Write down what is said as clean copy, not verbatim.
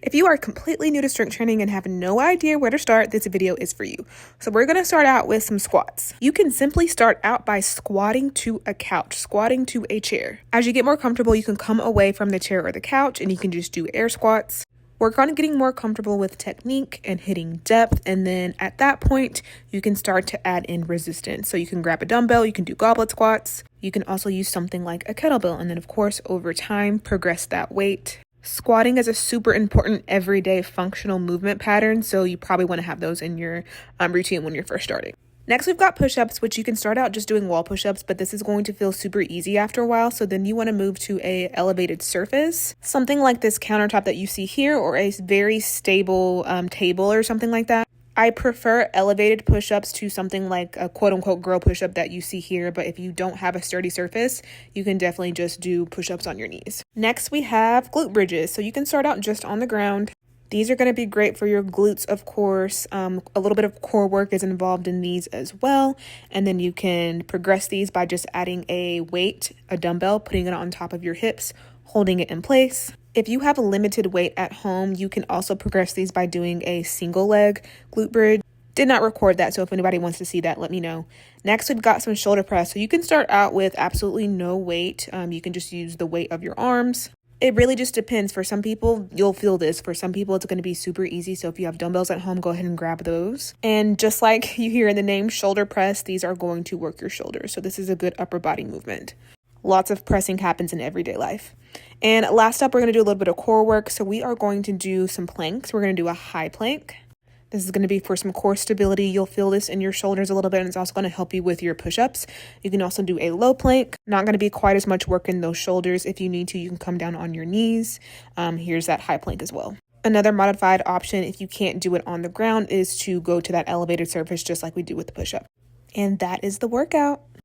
If you are completely new to strength training and have no idea where to start, this video is for you. So we're going to start out with some squats. You can simply start out by squatting to a couch, squatting to a chair. As you get more comfortable, you can come away from the chair or the couch and you can just do air squats. Work on getting more comfortable with technique and hitting depth, and then at that point, you can start to add in resistance. So you can grab a dumbbell, you can do goblet squats. You can also use something like a kettlebell, and then of course, over time, progress that weight. Squatting is a super important everyday functional movement pattern, so you probably want to have those in your routine when you're first starting. Next, we've got push-ups, which you can start out just doing wall push-ups, but this is going to feel super easy after a while, so then you want to move to a elevated surface, something like this countertop that you see here, or a very stable table or something like that. I prefer elevated push-ups to something like a quote-unquote girl push-up that you see here, but if you don't have a sturdy surface, you can definitely just do push-ups on your knees. Next, we have glute bridges, so you can start out just on the ground. These are going to be great for your glutes, of course. A little bit of core work is involved in these as well, and then you can progress these by just adding a weight, a dumbbell, putting it on top of your hips, holding it in place. If you have a limited weight at home, you can also progress these by doing a single leg glute bridge. Did not record that, so if anybody wants to see that, let me know. Next, we've got some shoulder press. So you can start out with absolutely no weight. You can just use the weight of your arms. It really just depends. For some people, you'll feel this. For some people, it's going to be super easy. So if you have dumbbells at home, go ahead and grab those. And just like you hear in the name shoulder press, these are going to work your shoulders. So this is a good upper body movement. Lots of pressing happens in everyday life. And last up, we're going to do a little bit of core work. So we are going to do some planks. We're going to do a high plank. This is going to be for some core stability. You'll feel this in your shoulders a little bit, and it's also going to help you with your push-ups. You can also do a low plank. Not going to be quite as much work in those shoulders. If you need to, you can come down on your knees. Here's that high plank as well. Another modified option, if you can't do it on the ground, is to go to that elevated surface just like we do with the push-up. And that is the workout.